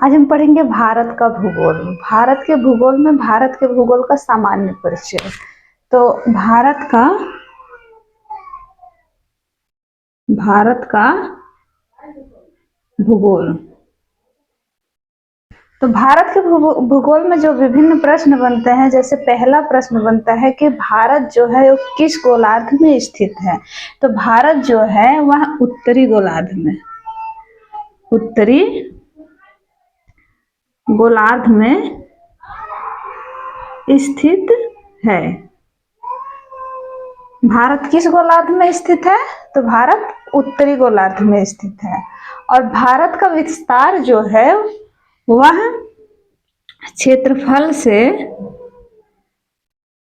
आज हम पढ़ेंगे भारत का भूगोल। भारत के भूगोल में भारत के भूगोल का सामान्य परिचय। तो भारत का भूगोल। तो भारत के भूगोल में जो विभिन्न प्रश्न बनते हैं, जैसे पहला प्रश्न बनता है कि भारत जो है वो किस गोलार्ध में स्थित है। तो भारत जो है वह उत्तरी गोलार्ध में स्थित है। भारत किस गोलार्ध में स्थित है? तो भारत उत्तरी गोलार्ध में स्थित है। और भारत का विस्तार जो है वह क्षेत्रफल से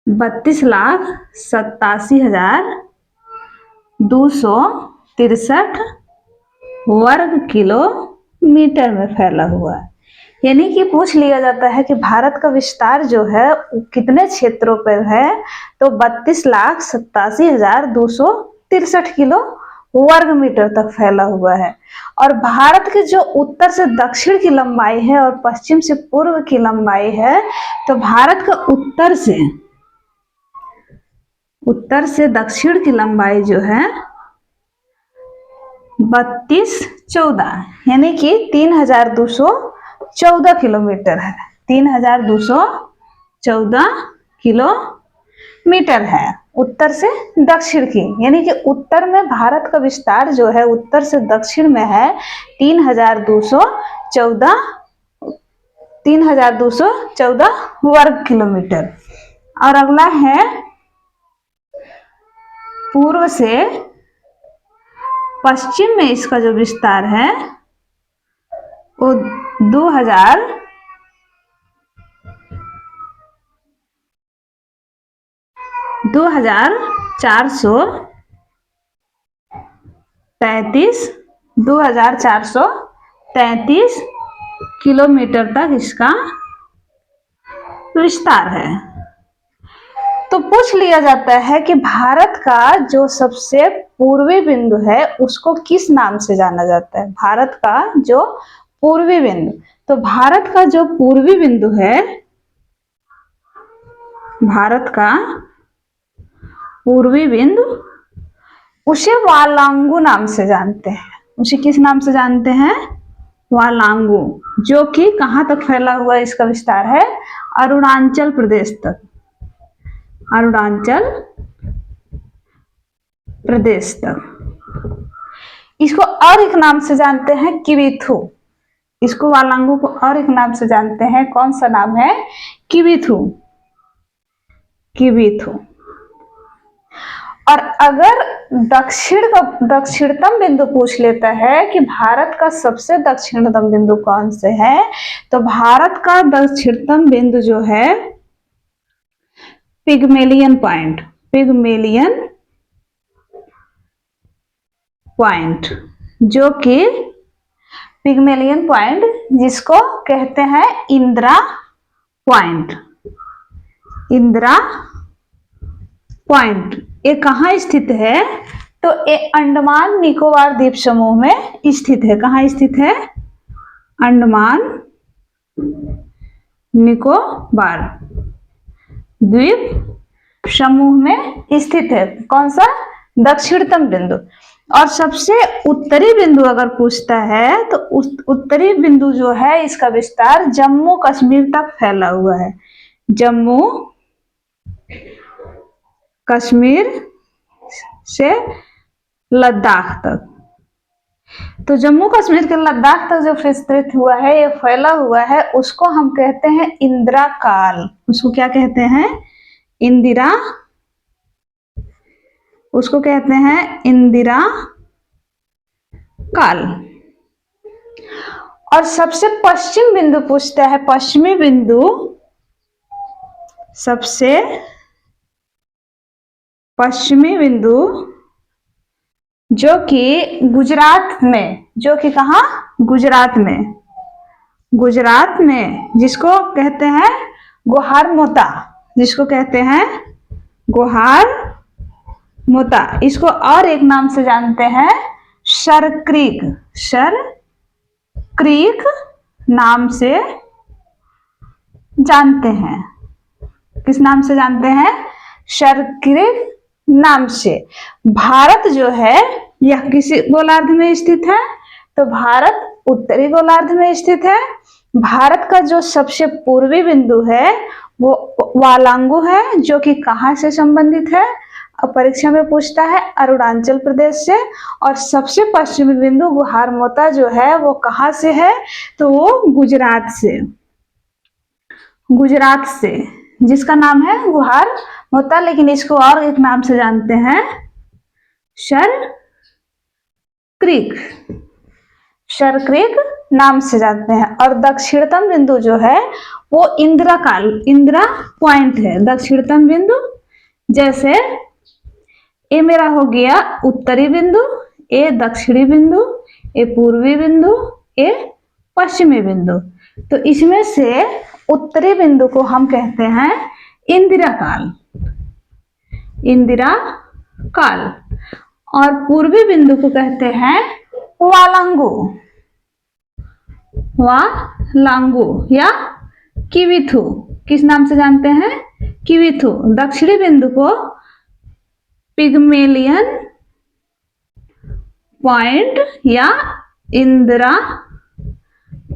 32,87,263 वर्ग किलोमीटर में फैला हुआ है। यानी कि पूछ लिया जाता है कि भारत का विस्तार जो है कितने क्षेत्रों पर है, तो 32,87,263 किलो वर्ग मीटर तक फैला हुआ है। और भारत के जो उत्तर से दक्षिण की लंबाई है और पश्चिम से पूर्व की लंबाई है, तो भारत का उत्तर से दक्षिण की लंबाई जो है 3214 यानी कि 3214 किलोमीटर है। 3214 किलोमीटर है उत्तर से दक्षिण की। यानी कि उत्तर में भारत का विस्तार जो है उत्तर से दक्षिण में है 3214 वर्ग किलोमीटर। और अगला है पूर्व से पश्चिम में इसका जो विस्तार है वो 2433 किलोमीटर तक इसका विस्तार है। तो पूछ लिया जाता है कि भारत का जो सबसे पूर्वी बिंदु है उसको किस नाम से जाना जाता है। भारत का जो पूर्वी बिंदु, तो भारत का जो पूर्वी बिंदु है, भारत का पूर्वी बिंदु उसे वालांगू नाम से जानते हैं। उसे किस नाम से जानते हैं? वालांगू, जो कि कहां तक फैला हुआ इसका विस्तार है? अरुणाचल प्रदेश तक। अरुणाचल प्रदेश तक। इसको और एक नाम से जानते हैं किविथु। इसको वालांगू को और एक नाम से जानते हैं। कौन सा नाम है? किविथु। किविथु। और अगर दक्षिणतम बिंदु पूछ लेता है कि भारत का सबसे दक्षिणतम बिंदु कौन से है, तो भारत का दक्षिणतम बिंदु जो है पिगमेलियन पॉइंट, जो कि पिगमेलियन पॉइंट जिसको कहते हैं इंदिरा पॉइंट, ये कहाँ स्थित है? तो ये अंडमान निकोबार द्वीप समूह में स्थित है। कहाँ स्थित है? अंडमान निकोबार द्वीप समूह में स्थित है। कौन सा? दक्षिणतम बिंदु। और सबसे उत्तरी बिंदु अगर पूछता है तो उत्तरी बिंदु जो है इसका विस्तार जम्मू कश्मीर तक फैला हुआ है। जम्मू कश्मीर से लद्दाख तक। तो जम्मू कश्मीर के लद्दाख तक जो विस्तृत हुआ है, ये फैला हुआ है, उसको हम कहते हैं इंदिरा काल। उसको क्या कहते हैं? उसको कहते हैं इंदिरा काल। और सबसे पश्चिम बिंदु पूछता है, पश्चिमी बिंदु, सबसे पश्चिमी बिंदु जो कि गुजरात में, जो कि कहाँ? गुजरात में, जिसको कहते हैं गोहारमोता, जिसको कहते हैं गोहारमोता। इसको और एक नाम से जानते हैं सरक्रीक नाम से जानते हैं। किस नाम से जानते हैं? शर्ककृत नाम से। भारत जो है यह किसी गोलार्ध में स्थित है? तो भारत उत्तरी गोलार्ध में स्थित है। भारत का जो सबसे पूर्वी बिंदु है वो वालांगू है, जो कि कहाँ से संबंधित है? अब परीक्षा में पूछता है अरुणाचल प्रदेश से। और सबसे पश्चिमी बिंदु गुहारमोता जो है वो कहाँ से है? तो वो गुजरात से। गुजरात से, जिसका नाम है गुहारमोता, लेकिन इसको और एक नाम से जानते हैं, शर्ककृत। शर्ककृत नाम से जानते हैं। और दक्षिणतम बिंदु जो है वो इंदिरा पॉइंट है। दक्षिणतम बिंदु, जैसे ये मेरा हो गया उत्तरी बिंदु, ये दक्षिणी बिंदु, ये पूर्वी बिंदु, ये पश्चिमी बिंदु। तो इसमें से उत्तरी बिंदु को हम कहते हैं इंदिरा काल। इंदिरा काल। और पूर्वी बिंदु को कहते हैं वालांगू। वालांगू या किविथु। किस नाम से जानते हैं? किविथु। दक्षिणी बिंदु को पिग्मेलियन पॉइंट या इंदिरा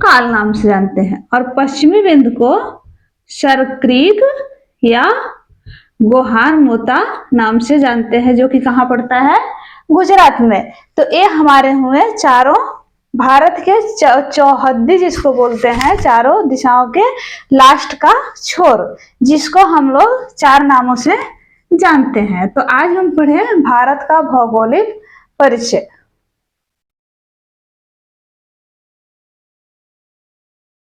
काल नाम से जानते हैं। और पश्चिमी बिंदु को शर्ककृत या गुहारमोता नाम से जानते हैं, जो कि कहाँ पड़ता है? गुजरात में। तो ये हमारे हुए चारों भारत के चौहद्दी जिसको बोलते हैं, चारों दिशाओं के लास्ट का छोर, जिसको हम लोग 4 नामों से जानते हैं। तो आज हम पढ़े भारत का भौगोलिक परिचय।